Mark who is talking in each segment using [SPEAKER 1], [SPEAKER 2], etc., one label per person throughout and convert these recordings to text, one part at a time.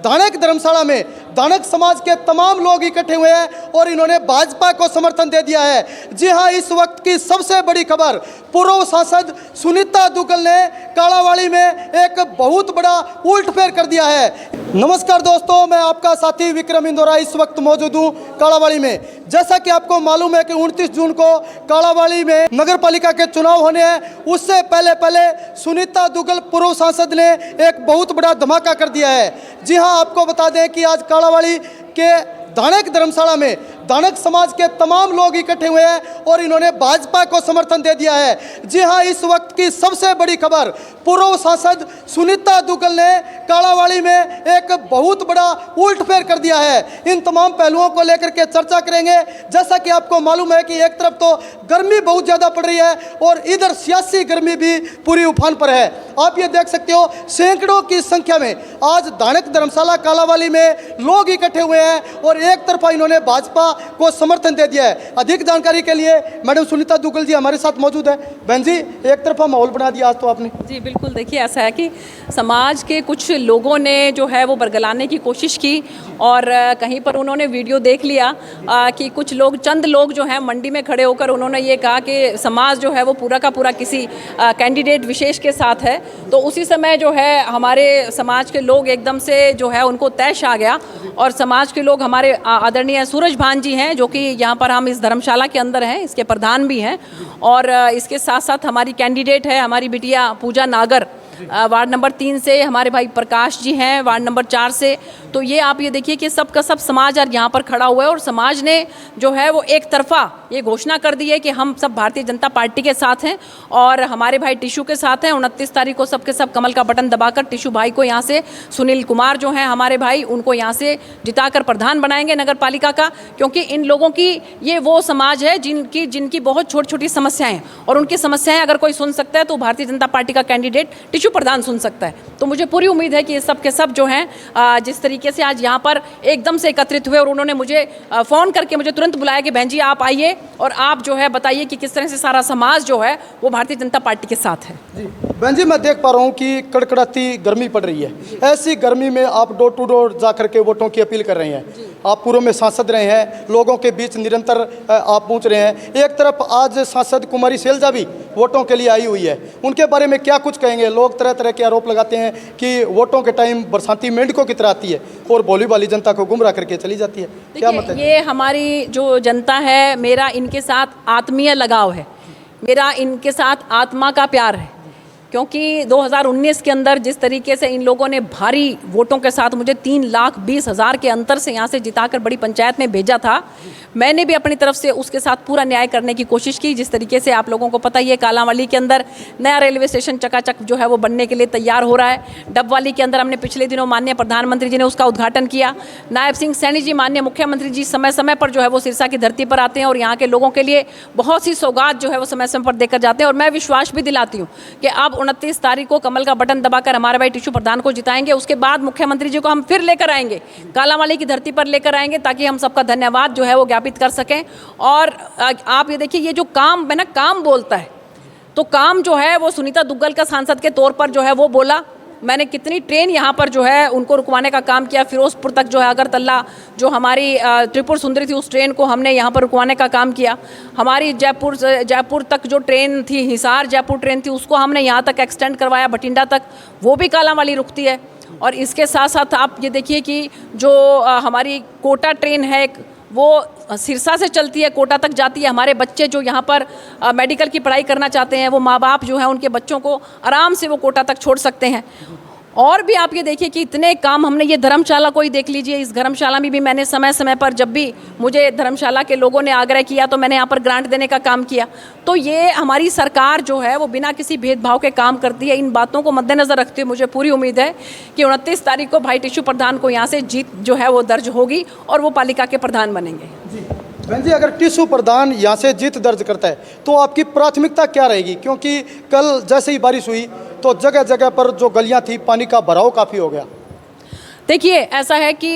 [SPEAKER 1] धानक धर्मशाला में धानक समाज के तमाम लोग इकट्ठे हुए हैं और इन्होंने भाजपा को समर्थन दे दिया है। जी हां, इस वक्त की सबसे बड़ी खबर, पूर्व सांसद सुनीता दुग्गल ने कालावाड़ी में एक बहुत बड़ा उल्टफेर कर दिया है। नमस्कार दोस्तों, मैं आपका साथी विक्रम इंदौरा इस वक्त मौजूद हूं कालावाड़ी में। जैसा कि आपको मालूम है कि 29 जून को कालावाड़ी में नगर पालिका के चुनाव होने हैं। उससे पहले सुनीता दुग्गल पूर्व सांसद ने एक बहुत बड़ा धमाका कर दिया है। जी हां, आपको बता दें कि आज कालावाड़ी के धानक धर्मशाला में धानक समाज के तमाम लोग इकट्ठे हुए हैं और इन्होंने भाजपा को समर्थन दे दिया है। जी हां, इस वक्त की सबसे बड़ी खबर, पूर्व सांसद सुनीता दुग्गल ने कालावाड़ी में एक बहुत बड़ा उल्टफेर कर दिया है। इन तमाम पहलुओं को लेकर के चर्चा करेंगे। जैसा कि आपको मालूम है कि एक तरफ तो गर्मी बहुत ज़्यादा पड़ रही है और इधर सियासी गर्मी भी पूरी उफान पर है। आप ये देख सकते हो, सैकड़ों की संख्या में आज धानक धर्मशाला कालावाड़ी में लोग इकट्ठे हुए हैं और एक तरफा इन्होंने भाजपा को समर्थन दे दिया है। अधिक जानकारी के लिए मैडम सुनीता दुग्गल जी हमारे साथ मौजूद है। बहन जी, एक तरफा माहौल बना दिया आज तो आपने।
[SPEAKER 2] जी बिल्कुल, देखिए ऐसा है कि समाज के कुछ लोगों ने जो है वो बरगलाने की कोशिश की और कहीं पर उन्होंने वीडियो देख लिया कि कुछ लोग, चंद लोग जो हैं मंडी में खड़े होकर उन्होंने ये कहा कि समाज जो है वो पूरा का पूरा किसी कैंडिडेट विशेष के साथ है। तो उसी समय जो है हमारे समाज के लोग एकदम से जो है उनको तैश आ गया और समाज के लोग, हमारे आदरणीय सूरज भान जी हैं जो कि यहाँ पर हम इस धर्मशाला के अंदर हैं, इसके प्रधान भी हैं, और इसके साथ साथ हमारी कैंडिडेट है हमारी बिटिया पूजा नागर, वार्ड नंबर 3 से हमारे भाई प्रकाश जी हैं वार्ड नंबर 4 से। तो ये आप ये देखिए कि सब का सब समाज आज यहाँ पर खड़ा हुआ है और समाज ने जो है वो एक तरफा ये घोषणा कर दी है कि हम सब भारतीय जनता पार्टी के साथ हैं और हमारे भाई टिशू के साथ हैं। 29 तारीख को सबके सब कमल का बटन दबाकर टिशू भाई को यहाँ से, सुनील कुमार जो हैं हमारे भाई, उनको यहाँ से जिताकर प्रधान बनाएंगे नगर पालिका का। क्योंकि इन लोगों की, ये वो समाज है जिनकी बहुत छोटी छोटी समस्याएं हैं और उनकी समस्याएं अगर कोई सुन सकता है तो भारतीय जनता पार्टी का कैंडिडेट टिशू प्रधान सुन सकता है। तो मुझे पूरी उम्मीद है कि ये सब के सब जो हैं जिस तरीके से आज यहाँ पर एकदम से एकत्रित हुए और उन्होंने मुझे फ़ोन करके मुझे तुरंत बुलाया कि बहन जी आप आइए और आप जो है बताइए कि किस तरह से सारा समाज जो है वो भारतीय जनता पार्टी के साथ है।
[SPEAKER 1] जी बहन जी, मैं देख पा रहा हूँ कि कड़कड़ाती गर्मी पड़ रही है। ऐसी गर्मी में आप डोर टू डोर जा करके वोटों की अपील कर रहे हैं। आप पूर्व में सांसद रहे हैं, लोगों के बीच निरंतर आप पहुँच रहे हैं। एक तरफ आज सांसद कुमारी शैलजा भी वोटों के लिए आई हुई है, उनके बारे में क्या कुछ कहेंगे? लोग तरह तरह के आरोप लगाते हैं कि वोटों के टाइम बरसाती मेंढकों की तरह आती है और भोली भाली जनता को गुमराह करके चली जाती है। क्या मतलब?
[SPEAKER 2] ये हमारी जो जनता है, मेरा इनके साथ आत्मीय लगाव है, मेरा इनके साथ आत्मा का प्यार है। क्योंकि 2019 के अंदर जिस तरीके से इन लोगों ने भारी वोटों के साथ मुझे 3,20,000 के अंतर से यहाँ से जिताकर बड़ी पंचायत में भेजा था, मैंने भी अपनी तरफ से उसके साथ पूरा न्याय करने की कोशिश की। जिस तरीके से आप लोगों को पता ही है, कालावाड़ी के अंदर नया रेलवे स्टेशन चकाचक जो है वो बनने के लिए तैयार हो रहा है। डबवाली के अंदर हमने पिछले दिनों माननीय प्रधानमंत्री जी ने उसका उद्घाटन किया। नायब सिंह सैनी जी, माननीय मुख्यमंत्री जी, समय समय पर जो है वो सिरसा की धरती पर आते हैं और यहाँ के लोगों के लिए बहुत सी सौगात जो है वो समय समय पर देकर जाते हैं। और मैं विश्वास भी दिलाती हूँ कि अब 29 तारीख को कमल का बटन दबाकर हमारे भाई टिशू प्रधान को जिताएंगे। उसके बाद मुख्यमंत्री जी को हम फिर लेकर आएंगे, कालावाड़ी की धरती पर लेकर आएंगे, ताकि हम सबका धन्यवाद जो है वो ज्ञापित कर सकें। और आप ये देखिए, ये जो काम है ना, काम बोलता है, तो काम जो है वो सुनीता दुग्गल का सांसद के तौर पर जो है वो बोला। मैंने कितनी ट्रेन यहाँ पर जो है उनको रुकवाने का काम किया। फिरोजपुर तक जो है अगरतला जो हमारी त्रिपुर सुंदरी थी उस ट्रेन को हमने यहाँ पर रुकवाने का काम किया। हमारी जयपुर तक जो ट्रेन थी, हिसार जयपुर ट्रेन थी, उसको हमने यहाँ तक एक्सटेंड करवाया, बठिंडा तक, वो भी कालावाड़ी रुकती है। और इसके साथ साथ आप ये देखिए कि जो हमारी कोटा ट्रेन है, वो सिरसा से चलती है, कोटा तक जाती है। हमारे बच्चे जो यहाँ पर मेडिकल की पढ़ाई करना चाहते हैं, वो माँ बाप जो है उनके बच्चों को आराम से वो कोटा तक छोड़ सकते हैं। और भी आप ये देखिए कि इतने काम हमने, ये धर्मशाला को ही देख लीजिए, इस धर्मशाला में भी मैंने समय समय पर, जब भी मुझे धर्मशाला के लोगों ने आग्रह किया तो मैंने यहाँ पर ग्रांट देने का काम किया। तो ये हमारी सरकार जो है वो बिना किसी भेदभाव के काम करती है। इन बातों को मद्देनज़र रखते हुए मुझे पूरी उम्मीद है कि 29 तारीख को भाई टिशू प्रधान को यहाँ से जीत जो है वो दर्ज होगी और वो पालिका के प्रधान बनेंगे।
[SPEAKER 1] जी बहन जी, अगर टिशू प्रधान यहाँ से जीत दर्ज करता है तो आपकी प्राथमिकता क्या रहेगी? क्योंकि कल जैसे ही बारिश हुई तो जगह जगह पर जो गलियाँ थी, पानी का भराव काफ़ी हो गया।
[SPEAKER 2] देखिए ऐसा है कि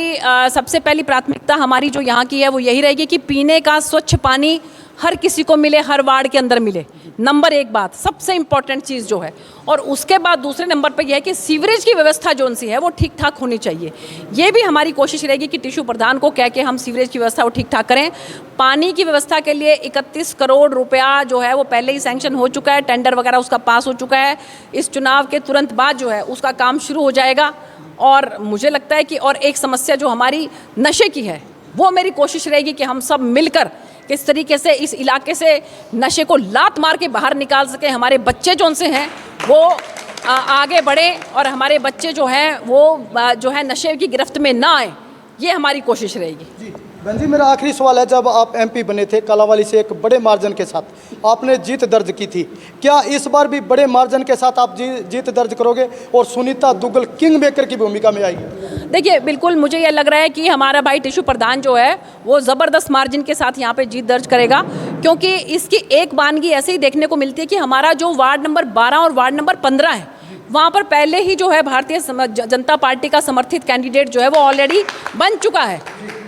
[SPEAKER 2] सबसे पहली प्राथमिकता हमारी जो यहाँ की है वो यही रहेगी कि पीने का स्वच्छ पानी हर किसी को मिले, हर वार्ड के अंदर मिले। नंबर एक बात, सबसे इम्पॉर्टेंट चीज़ जो है। और उसके बाद दूसरे नंबर पे यह है कि सीवरेज की व्यवस्था जो सी है वो ठीक ठाक होनी चाहिए। ये भी हमारी कोशिश रहेगी कि टिशू प्रधान को कह के हम सीवरेज की व्यवस्था वो ठीक ठाक करें। पानी की व्यवस्था के लिए 31 करोड़ रुपया जो है वो पहले ही सैंक्शन हो चुका है, टेंडर वगैरह उसका पास हो चुका है। इस चुनाव के तुरंत बाद जो है उसका काम शुरू हो जाएगा। और मुझे लगता है कि और एक समस्या जो हमारी नशे की है, वो मेरी कोशिश रहेगी कि हम सब मिलकर किस तरीके से इस इलाके से नशे को लात मार के बाहर निकाल सके। हमारे बच्चे जो उनसे हैं वो आगे बढ़े और हमारे बच्चे जो हैं वो जो है नशे की गिरफ्त में ना आए, ये हमारी कोशिश रहेगी।
[SPEAKER 1] जी बहन जी, मेरा आखिरी सवाल है, जब आप एमपी बने थे कालावाली से एक बड़े मार्जिन के साथ आपने जीत दर्ज की थी, क्या इस बार भी बड़े मार्जिन के साथ आप जीत दर्ज करोगे और सुनीता दुग्गल किंग मेकर की भूमिका में आएगी?
[SPEAKER 2] देखिए, बिल्कुल मुझे यह लग रहा है कि हमारा भाई टिशू प्रधान जो है वो ज़बरदस्त मार्जिन के साथ यहाँ पे जीत दर्ज करेगा, क्योंकि इसकी एक बानगी ऐसे ही देखने को मिलती है कि हमारा जो वार्ड नंबर 12 और वार्ड नंबर 15 है, वहाँ पर पहले ही जो है भारतीय जनता पार्टी का समर्थित कैंडिडेट जो है वो ऑलरेडी बन चुका है।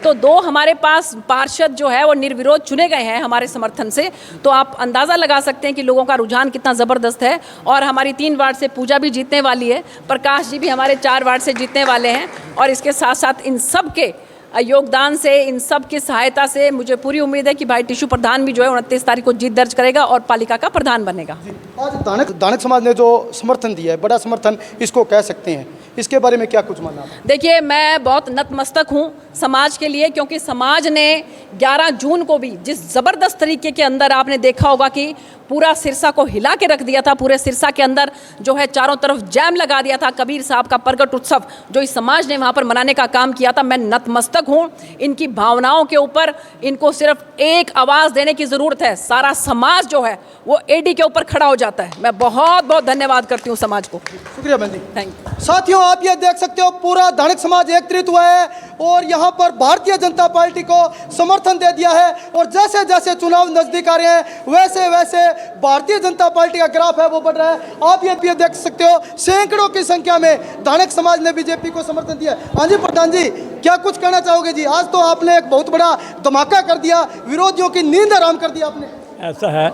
[SPEAKER 2] तो 2 हमारे पास पार्षद जो है वो निर्विरोध चुने गए हैं हमारे समर्थन से। तो आप अंदाज़ा लगा सकते हैं कि लोगों का रुझान कितना ज़बरदस्त है। और हमारी 3 वार्ड से पूजा भी जीतने वाली है, प्रकाश जी भी हमारे 4 वार्ड से जीतने वाले हैं। और इसके साथ साथ इन सब के योगदान से, इन सब की सहायता से मुझे पूरी उम्मीद है कि भाई टिशू प्रधान भी जो है 29 तारीख को जीत दर्ज करेगा और पालिका का प्रधान बनेगा।
[SPEAKER 1] आज दानक समाज ने जो समर्थन दिया है, बड़ा समर्थन इसको कह सकते हैं, इसके बारे में क्या कुछ मानना है?
[SPEAKER 2] देखिए, मैं बहुत नतमस्तक हूँ समाज के लिए, क्योंकि समाज ने 11 जून को भी जिस ज़बरदस्त तरीके के अंदर आपने देखा होगा कि पूरा सिरसा को हिला के रख दिया था, पूरे सिरसा के अंदर जो है चारों तरफ जैम लगा दिया था, कबीर साहब का प्रगट उत्सव जो इस समाज ने वहाँ पर मनाने का काम किया था। मैं नतमस्तक हूँ इनकी भावनाओं के ऊपर। इनको सिर्फ एक आवाज़ देने की ज़रूरत है, सारा समाज जो है वो एडी के ऊपर खड़ा हो जाता है। मैं बहुत बहुत धन्यवाद करती हूँ समाज को।
[SPEAKER 1] शुक्रिया बहन जी।
[SPEAKER 2] Thank you.
[SPEAKER 1] साथियों, आप ये देख सकते हो पूरा दानक समाज एकत्रित हुआ है और यहाँ पर भारतीय जनता पार्टी को समर्थन दे दिया है। और जैसे जैसे चुनाव नजदीक आ रहे हैं वैसे वैसे भारतीय जनता पार्टी का ग्राफ है वो बढ़ रहा है। आप ये देख सकते हो सैकड़ों की संख्या में दानक समाज ने बीजेपी को समर्थन दिया। हाँ जी प्रधान जी, क्या कुछ कहना चाहोगे जी? आज तो आपने एक बहुत बड़ा धमाका कर दिया, विरोधियों की नींद हराम कर दी आपने।
[SPEAKER 3] ऐसा है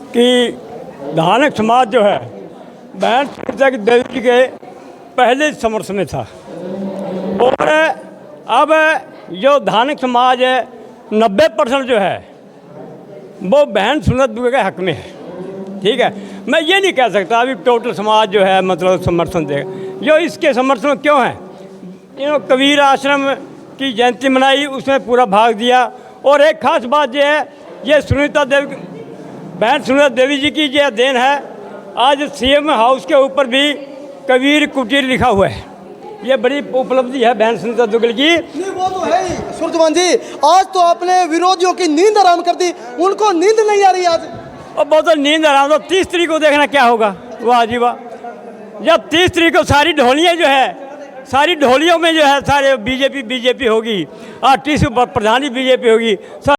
[SPEAKER 3] कि धानक समाज जो है बहन सुनीता देवी के पहले समर्थन में था और अब जो धानक समाज है 90% जो है वो बहन सुनीता दुबे के हक में है। ठीक है, मैं ये नहीं कह सकता अभी टोटल समाज जो है मतलब समर्थन देगा। जो इसके समर्थन में क्यों है, इन्होंने कबीर आश्रम की जयंती मनाई, उसमें पूरा भाग दिया। और एक खास बात यह है, ये सुनीता देवी बहन सुनीता देवी जी की यह देन है। आज सीएम हाउस के ऊपर भी कबीर कुटीर लिखा हुआ है, ये बड़ी उपलब्धि है बहन सुनीता दुग्गल की।
[SPEAKER 1] नहीं वो तो है ही सूरजवान जी, आज तो आपने विरोधियों की नींद हराम कर दी, उनको नींद नहीं आ रही आज।
[SPEAKER 3] और बहुत नींद हराम, तो 30 तारीख को देखना क्या होगा। वाह जी वाह, जब 30 तारीख को सारी ढोलियाँ जो है, सारी ढोलियों में जो है सारे बीजेपी होगी और टिशू प्रधान ही बीजेपी होगी।